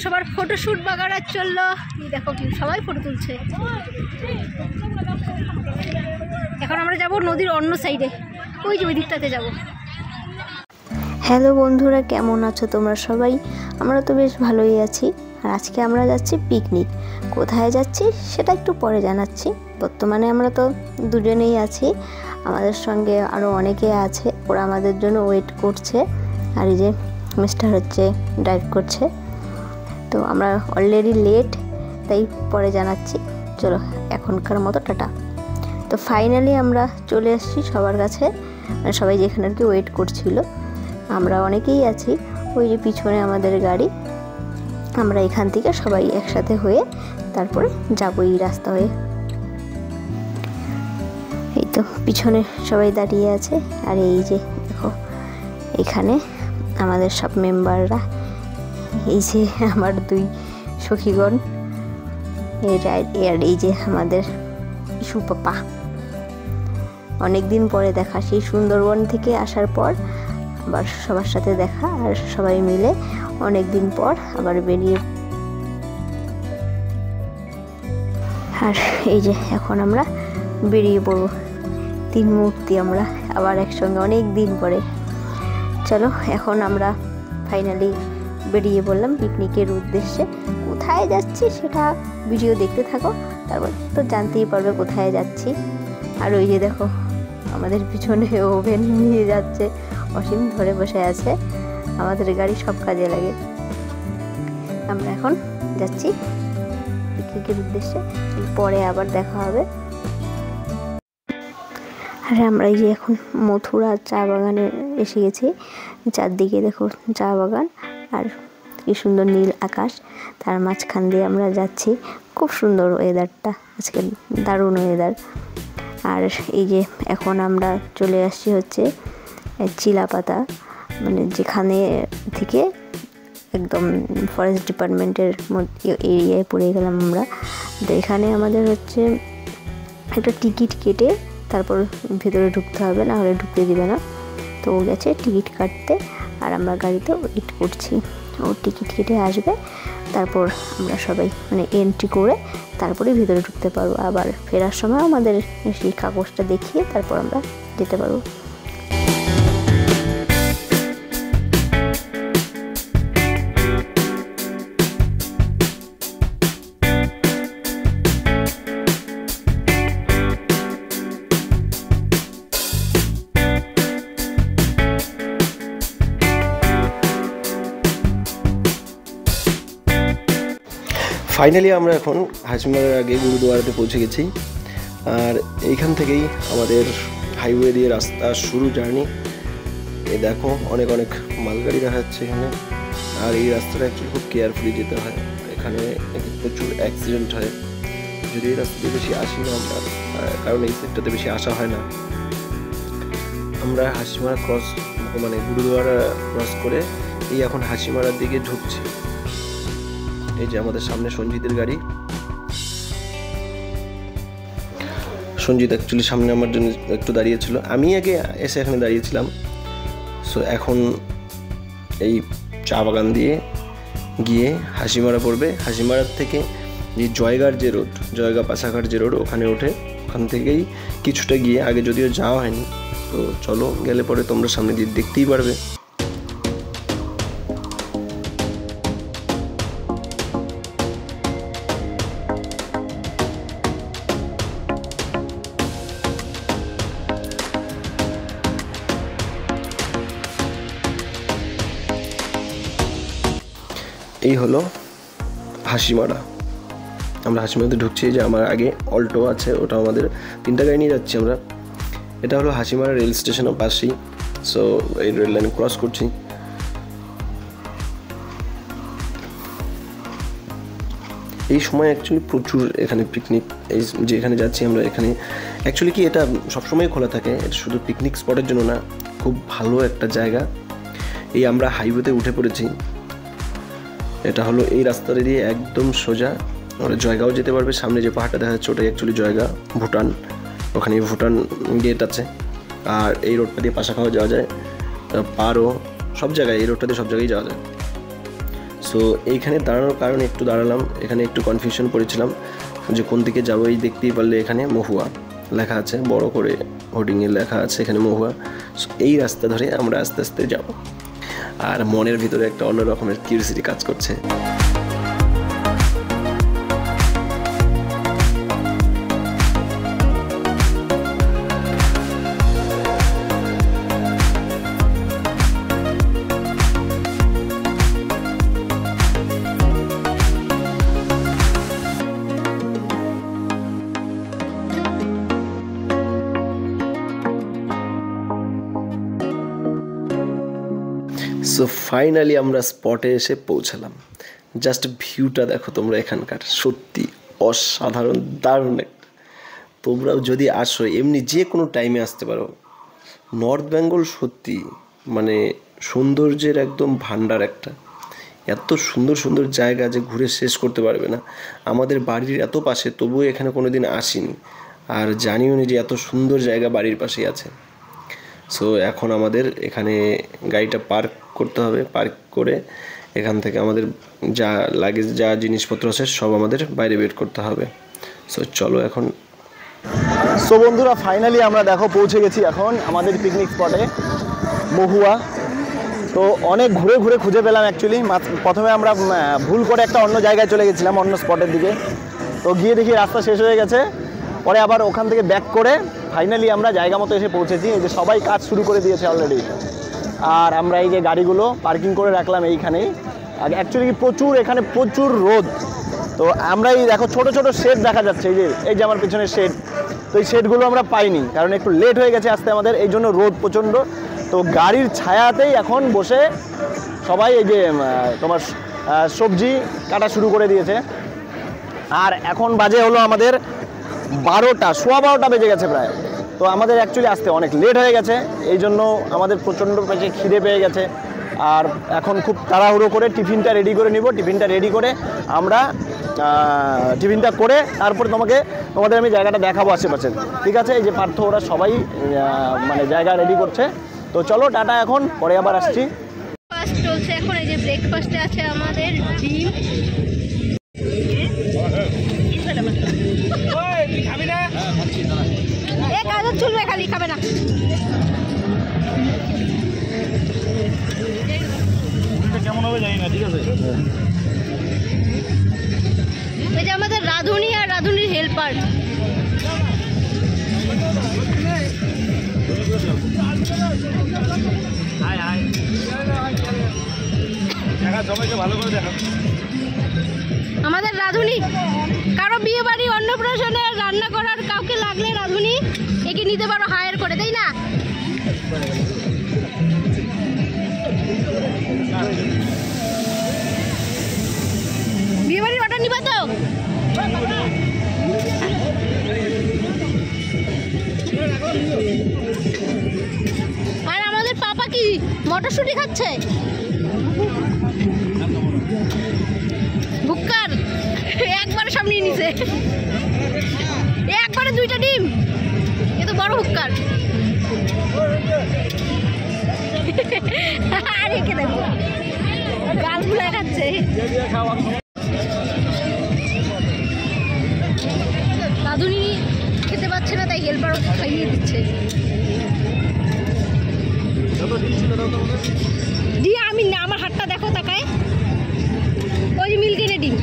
সবার ফটোশুট বাগারা চললো। দেখো কি সবাই ফটো তুলছে। এখন আমরা যাব নদীর অন্য সাইডে, ওই যে ওই দিকটাতে যাব। হ্যালো বন্ধুরা, কেমন আছো তোমরা সবাই? আমরা তো বেশ ভালোই আছি। আর আজকে আমরা যাচ্ছি পিকনিক। কোথায় যাচ্ছি সেটা একটু পরে জানাচ্ছি। বর্তমানে আমরা তো দুজনেই আছি, আমাদের সঙ্গে আরও অনেকে আছে, ওরা আমাদের জন্য ওয়েট করছে। আর এই যে মিস্টার হচ্ছে ড্রাইভ করছে। তো আমরা অলরেডি লেট, তাই পরে জানাচ্ছি। চলো এখনকার মতো টাটা। তো ফাইনালি আমরা চলে এসেছি সবার কাছে, মানে সবাই যেখানে আর কি ওয়েট করছিল। আমরা অনেকেই আছি, ওই যে পিছনে আমাদের গাড়ি। আমরা এখান থেকে সবাই একসাথে হয়ে তারপরে যাবো এই রাস্তা হয়ে। এই তো পিছনে সবাই দাঁড়িয়ে আছে। আর এই যে দেখো এখানে আমাদের সব মেম্বাররা, এই যে আমার দুই সখীগণ, আর এই যে আমাদের ইস্যু পাপা। অনেক দিন পরে দেখা, সেই সুন্দরবন থেকে আসার পর আবার সবার সাথে দেখা, আর সবাই মিলে অনেক দিন পর আবার বেরিয়ে। আর এই যে এখন আমরা বেরিয়ে পড়ব, তিন মূর্তি আমরা আবার একসঙ্গে অনেক দিন পরে। চলো এখন আমরা ফাইনালি বেরিয়ে পড়লাম পিকনিকের উদ্দেশ্যে। কোথায় যাচ্ছি সেটা ভিডিও দেখতে থাকো, তারপর তো জানতেই পারবে কোথায় যাচ্ছি। আর ওই যে দেখো আমাদের পিছনে ওভেন নিয়ে যাচ্ছে, অসীম ধরে বসে আছে। আমাদের গাড়ি সব কাজে লাগে। আমরা এখন যাচ্ছি পিকনিকের উদ্দেশ্যে, পরে আবার দেখা হবে। আর আমরা এই যে এখন মথুরা চা বাগানে এসে গেছি। চারদিকে দেখো চা বাগান, আর কি সুন্দর নীল আকাশ, তার মাঝখান দিয়ে আমরা যাচ্ছি। খুব সুন্দর ওয়েদারটা আজকে, দারুণ ওয়েদার। আর এই যে এখন আমরা চলে আসছি হচ্ছে চিলাপাতা, মানে যেখানে থেকে একদম ফরেস্ট ডিপার্টমেন্টের এরিয়ায় পড়ে গেলাম আমরা। তো এখানে আমাদের হচ্ছে একটা টিকিট কেটে তারপর ভেতরে ঢুকতে হবে, না হলে ঢুকতে দিবে না। তো ও গেছে টিকিট কাটতে, আর আমরা গাড়িতে ওয়েট করছি। ও টিকিট কেটে আসবে, তারপর আমরা সবাই মানে এন্ট্রি করে তারপরে ভিতরে ঢুকতে পারবো। আবার ফেরার সময় আমাদের সেই কাগজটা দেখিয়ে তারপর আমরা যেতে পারবো। ফাইনালি আমরা এখন হাসিমারার আগে গুরুদুয়ারাতে পৌঁছে গেছি। আর এইখান থেকেই আমাদের হাইওয়ে দিয়ে রাস্তা শুরু, জার্নি। এই দেখো অনেক অনেক মালগাড়ি দেখা যাচ্ছে এখানে। আর এই রাস্তাটা অ্যাকচুয়ালি খুব কেয়ারফুলি যেতে হয়, এখানে প্রচুর অ্যাক্সিডেন্ট হয়। যদি এই রাস্তা দিয়ে বেশি আসি না আমরা, কারণ এই সাইডটাতে বেশি আসা হয় না। আমরা হাসিমারা ক্রস, মানে গুরুদুয়ারা ক্রস করে এই এখন হাসিমারার দিকে ঢুকছি। এই যে আমাদের সামনে সঞ্জিতের গাড়ি। সঞ্জিত অ্যাকচুয়ালি সামনে আমার জন্য একটু দাঁড়িয়েছিল, আমি আগে এসে এখানে দাঁড়িয়েছিলাম। সো এখন এই চা বাগান দিয়ে গিয়ে হাসিমারা পড়বে। হাসিমারার থেকে যে জয়গার যে রোড, জয়গা পাশাঘাট যে রোড, ওখানে ওঠে। ওখান থেকেই কিছুটা গিয়ে, আগে যদিও যাওয়া হয়নি, তো চলো গেলে পরে তোমরা সামনে দিয়ে দেখতেই পারবে। এই হলো হাসিমারা। আমরা হাসিমারাতে ঢুকছি। যে আমার আগে অল্টো আছে, ওটা আমাদের তিনটা গাড়ি নিয়ে যাচ্ছি আমরা। এটা হলো হাসিমারা রেল স্টেশনের পাশেই। সো এই রেল লাইন ক্রস করছি। এই সময় অ্যাকচুয়ালি প্রচুর এখানে পিকনিক, এই যেখানে যাচ্ছি আমরা এখানে অ্যাকচুয়ালি কি এটা সবসময় খোলা থাকে, এটা শুধু পিকনিক স্পটের জন্য না, খুব ভালো একটা জায়গা। এই আমরা হাইওয়েতে উঠে পড়েছি। এটা হলো এই রাস্তাটা দিয়ে একদম সোজা আমরা জয়গাঁও যেতে পারবে। সামনে যে পাহাড়টা দেখা যাচ্ছে ওটাই অ্যাকচুয়ালি জয়গা, ভুটান। ওখানে ভুটান গেট আছে। আর এই রোডটা দিয়ে পাশাখাওয়া যাওয়া যায়, পারও সব জায়গায়, এই রোডটা দিয়ে সব জায়গায় যাওয়া যায়। সো এইখানে দাঁড়ানোর কারণে একটু দাঁড়ালাম, এখানে একটু কনফিউশন পড়েছিলাম যে কোন দিকে যাবো। এই দেখতেই পারলে এখানে মহুয়া লেখা আছে, বড় করে হোর্ডিংয়ে লেখা আছে এখানে মহুয়া। সো এই রাস্তা ধরে আমরা আস্তে আস্তে যাব, আর মনের ভিতরে একটা অন্য রকমের কিউরিওসিটি কাজ করছে। সো ফাইনালি আমরা স্পটে এসে পৌঁছালাম। জাস্ট ভিউটা দেখো তোমরা এখানকার, সত্যি অসাধারণ, দারুণ একটা। তোমরাও যদি আসো এমনি যে কোনো টাইমে আসতে পারো। নর্থ বেঙ্গল সত্যি মানে সৌন্দর্যের একদম ভান্ডার একটা। এত সুন্দর সুন্দর জায়গা যে ঘুরে শেষ করতে পারবে না। আমাদের বাড়ির এত পাশে, তবুও এখানে কোনো দিন আসিনি, আর জানিও নি যে এত সুন্দর জায়গা বাড়ির পাশেই আছে। সো এখন আমাদের এখানে গাড়িটা পার্ক করতে হবে। পার্ক করে এখান থেকে আমাদের যা লাগেজ, যা জিনিসপত্র আছে সব আমাদের বাইরে বের করতে হবে। সো চলো এখন। সো বন্ধুরা, ফাইনালি আমরা দেখো পৌঁছে গেছি এখন আমাদের পিকনিক স্পটে মহুয়া। তো অনেক ঘুরে ঘুরে খুঁজে পেলাম অ্যাকচুয়ালি। প্রথমে আমরা ভুল করে একটা অন্য জায়গায় চলে গেছিলাম, অন্য স্পটের দিকে। তো গিয়ে দেখি রাস্তা শেষ হয়ে গেছে, পরে আবার ওখান থেকে ব্যাক করে ফাইনালি আমরা জায়গা মতো এসে পৌঁছেছি। এই যে সবাই কাজ শুরু করে দিয়েছে অলরেডি, আর আমরা এই যে গাড়িগুলো পার্কিং করে রাখলাম এইখানেই। অ্যাকচুয়ালি প্রচুর এখানে প্রচুর রোদ। তো আমরা এই দেখো ছোট ছোট শেড দেখা যাচ্ছে, এই যে আমার পিছনের শেড। তো এই শেডগুলো আমরা পাইনি, কারণ একটু লেট হয়ে গেছে আসতে আমাদের, এই জন্য রোদ প্রচণ্ড। তো গাড়ির ছায়াতেই এখন বসে সবাই এই যে তোমার সবজি কাটা শুরু করে দিয়েছে। আর এখন বাজে হলো আমাদের 12টা, সোয়া 12টা বেজে গেছে প্রায়। তো আমাদের অ্যাকচুয়ালি আসতে অনেক লেট হয়ে গেছে, এই জন্য আমাদের প্রচণ্ড পেটে খিদে পেয়ে গেছে। আর এখন খুব তাড়াহুড়ো করে টিফিনটা রেডি করে নিব। টিফিনটা রেডি করে আমরা টিফিনটা করে তারপর তোমাদের আমি জায়গাটা দেখাবো আশেপাশে, ঠিক আছে? এই যে পার্থ, ওরা সবাই মানে জায়গা রেডি করছে। তো চলো টাটা, এখন পরে আবার আসছি। ফার্স্ট চলছে এখন। এই যে ব্রেকফাস্টে আছে আমাদের ডিম। কাজের চুলবে, খালি খাবে না। কেমন হবে জানি না, ঠিক আছে? এই যে আমাদের রাধুনি আর রাধুনির হেল্পার। আমাদের রাধুনি কারো বিয়ে বাড়ি অন্নপ্রাশনে রান্না করার কাউকে লাগলে রাধুনি একে নিতে পারো হায়ার করে, তাই না? বিয়ে বাড়ির অর্ডার নিবা তো? আর আমাদের পাপা কি মটরশুঁটি খাচ্ছে? ভুক্কার একবারে সামনে নিছে, একবারে 2টা ডিম। এ তো বড় ভুক্কার। আর একে দেখো গাল ফুলা খাচ্ছে। রাধুনি খেতে পাচ্ছে না, তাই হেল্পার ওকে খাইয়ে দিচ্ছে। দিয়ে আমি না, আমার হাতটা দেখো তাকায়, ওই যে মিল্কের ডিম।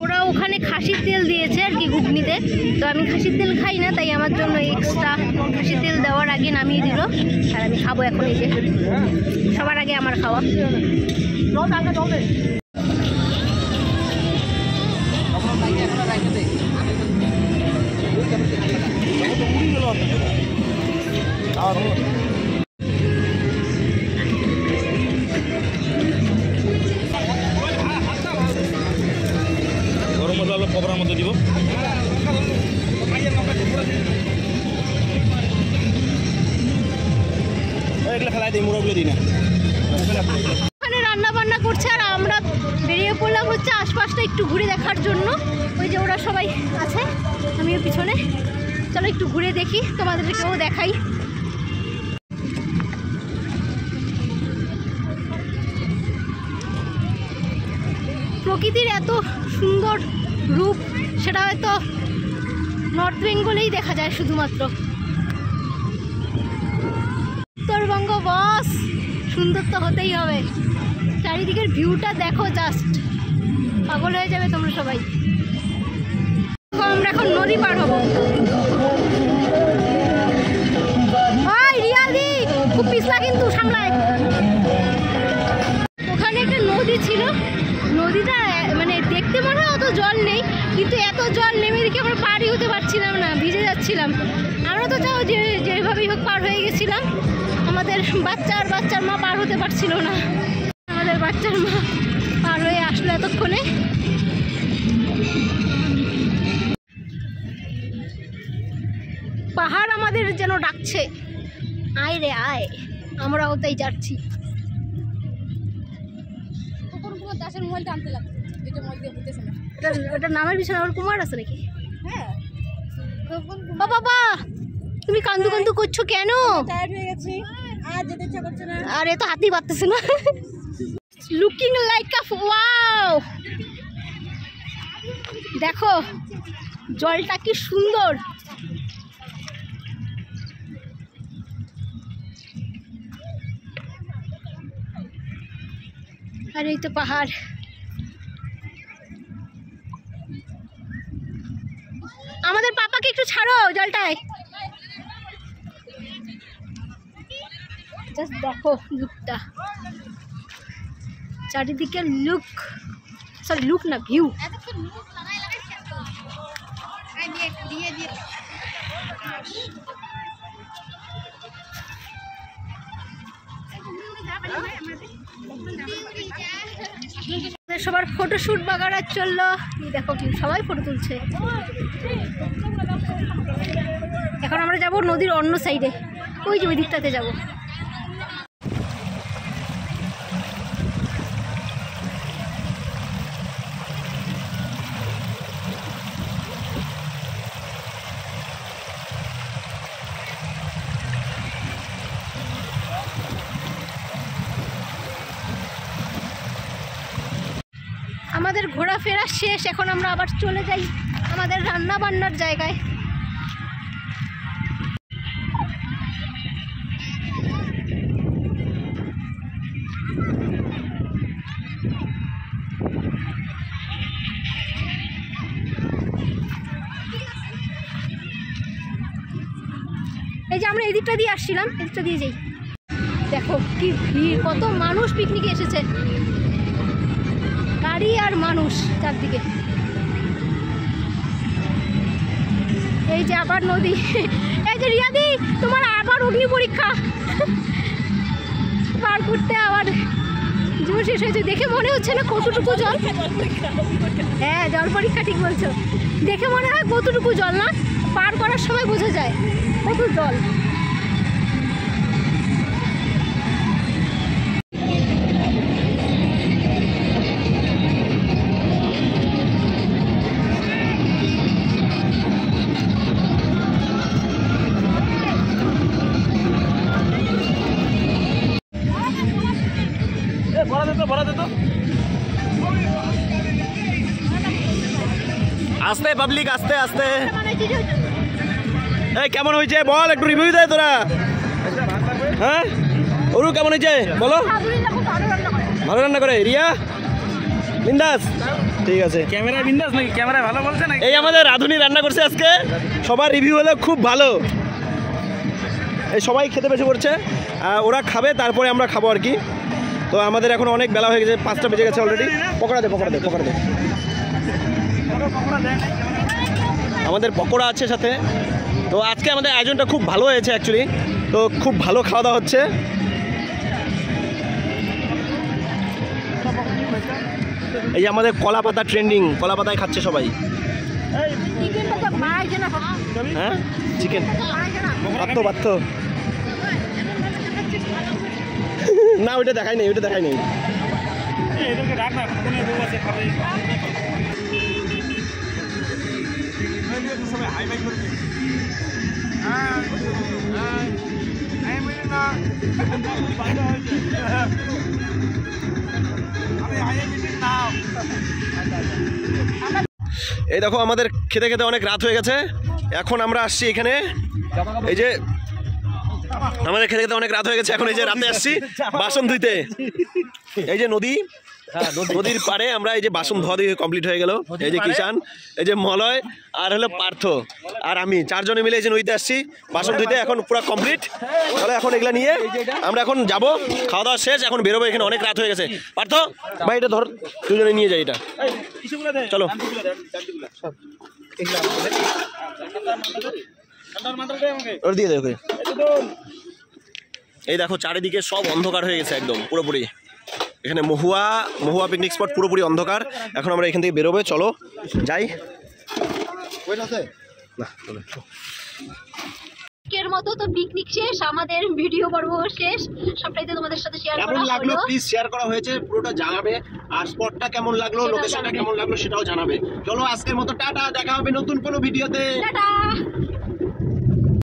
ওরা ওখানে খাসির তেল দিয়েছে আর কি ঘুগনিতে। তো আমি খাসির তেল খাই না, তাই আমার জন্য এক্সট্রা খাসির তেল দেওয়ার আগে নামিয়ে দিল। আর আমি খাবো এখন। এই যে সবার আগে আমার খাওয়া। গরম মশলা কবরার মধ্যে দিব। এগুলো ফেলাই দিই, মুড়োগুলো দিই না। ওখানে রান্না বান্না করছে আর আমরা বেরিয়ে পড়লাম হচ্ছে আশপাশটা একটু ঘুরে দেখার জন্য। ওই যে ওরা সবাই আছে, আমিও পিছনে। চলো একটু ঘুরে দেখি, তোমাদেরকেও দেখাই। প্রকৃতির এত সুন্দর রূপ সেটা হয়তো নর্থ বেঙ্গলেই দেখা যায় শুধুমাত্র। উত্তরবঙ্গ বস, সুন্দর তো হতেই হবে। চারিদিকের ভিউটা দেখো, জাস্ট পাগল হয়ে যাবে তোমরা সবাই। আমরা এখন নদী পার হবো। রিয়াদি খুব পিছলা কিন্তু সামলায়। ওখানে একটা নদী ছিল, নদীটা মানে দেখতে মনে হয় অত জল নেই, কিন্তু এত জল নেমে দেখে আমরা পারই হতে পারছিলাম না, ভিজে যাচ্ছিলাম। আমরা তো চাও যেভাবেই হোক পার হয়ে গেছিলাম। আমাদের বাচ্চার মা পার হতে পারছিল না, আমাদের বাচ্চার মা পার হয়ে আসলো এতক্ষণে। পাহাড় আমাদের যেন ডাকছে, আয় রে আয়, আমরাও তাই যাচ্ছি। ওটা নামের পিছনে আমার কুমার আছে নাকি? হ্যাঁ বাবা, তুমি কান্দু কান্দু করছো কেন? আরে তো হাতেই পারতেছে না। লুকিং লাইক আ ওয়াও, দেখো জলটা কি সুন্দর। আর এই তো পাহাড়। আমাদের পাপাকে একটু ছাড়ো জলটায়। জাস্ট দেখো লুকটা, চারিদিকের লুক, সরি লুক না ভিউ। সবার ফটোশুট বাগারা চললো, দেখো কি সবাই ফটো তুলছে। এখন আমরা যাব নদীর অন্য সাইডে, ওই যে ওই দিকটাতে যাবো। আমাদের ঘোরাফেরা শেষ, এখন আমরা আবার চলে যাই আমাদের রান্না বান্নার জায়গায়। এই যে আমরা এদিকটা দিয়ে আসছিলাম, এদিকটা দিয়ে যাই। দেখো কি ভিড়, কত মানুষ পিকনিকে এসেছে, গাড়ি আর মানুষ চারদিকে। এই যে আবার নদী। এই যে রিয়াদি, তোমার আবার অগ্নি পরীক্ষা পার করতে আবার জীবন শেষ হয়েছে। দেখে মনে হচ্ছে না কতটুকু জল। হ্যাঁ জল পরীক্ষা, ঠিক বলছো। দেখে মনে হয় কতটুকু জল, না পার করার সময় বোঝা যায় কত জল। আস্তে পাবলিক, আস্তে আস্তে। এই কেমন হয়েছে বল, একটু রিভিউ দে তোরা। হ্যাঁ ওরু কেমন হয়েছে বলো? ভালো রান্না করে। রিয়া বিন্দাস, ঠিক আছে। ক্যামেরায় বিন্দাস নাকি? ক্যামেরায় ভালো বলছে নাকি? এই আমাদের রাধুনি রান্না করছে আজকে, সবার রিভিউ হলো খুব ভালো। এই সবাই খেতে বসে পড়ছে, ওরা খাবে তারপরে আমরা খাবো আর কি। তো আমাদের এখন অনেক বেলা হয়ে গেছে, 5টা বেজে গেছে অলরেডি। পকোড়া দে, পকোড়া দে, পকোড়া দে। আমাদের পকোড়া আছে সাথে। তো আজকে আমাদের আয়োজনটা খুব ভালো হয়েছে অ্যাকচুয়ালি, তো খুব ভালো খাওয়া দাওয়া হচ্ছে। এই যে আমাদের কলা পাতা ট্রেন্ডিং, কলা পাতায় খাচ্ছে সবাই। হ্যাঁ চিকেন বাত্ত বাত্ত। না ওইটা দেখাই নেই, ওইটা দেখাই নেই। এদেরকে ডাক না, কোনে বউ আছে খাবে। সবাই হাই ফাই করবে। হ্যাঁ আমি মিলি না বাজা হয়েছে। আমি হাই মিলি না। এই দেখো আমাদের খেতে খেতে অনেক রাত হয়ে গেছে, এখন আমরা আসছি এখানে, এই যে আমাদের খেতে খেতে অনেক রাত হয়ে গেছে, এখন এই যে রাতে আসছি বাসন ধুইতে। এই যে নদী, নদীর পাড়ে আমরা এই যে বাসন ধোয়া দিয়ে কমপ্লিট হয়ে গেল। এই যে কিষান, এই যে মলয়, আর হলো পার্থ আর আমি, চারজনে মিলে এই যে নদীতে আসছি বাসন ধুইতে, এখন পুরো কমপ্লিট। তাহলে এখন এগুলা নিয়ে আমরা এখন যাবো, খাওয়া দাওয়া শেষ, এখন বেরোবো, এখানে অনেক রাত হয়ে গেছে। পার্থ ভাই এটা ধর, দুজনে নিয়ে যাই এটা, চলো। ওর দিয়ে দে ওকে। এই দেখো চারিদিকে সব অন্ধকার হয়ে গেছে একদম পুরোপুরি, এখানে মহুয়া পিকনিক স্পট পুরোপুরি অন্ধকার। এখন আমরা এখান থেকে বেরোবে, চলো যাই। এর মতো তো পিকনিক শেষ, আমাদের ভিডিও পর্ব শেষ, সবটাই তো তোমাদের সাথে শেয়ার করা কেমন লাগলো হলো। প্লিজ শেয়ার করা হয়েছে, পুরোটা জানাবে, আর স্পটটা কেমন লাগলো, লোকেশনটা কেমন লাগলো সেটাও জানাবে। চলো আজকের মতো টাটা, দেখা হবে নতুন কোনো ভিডিওতে। টাটা।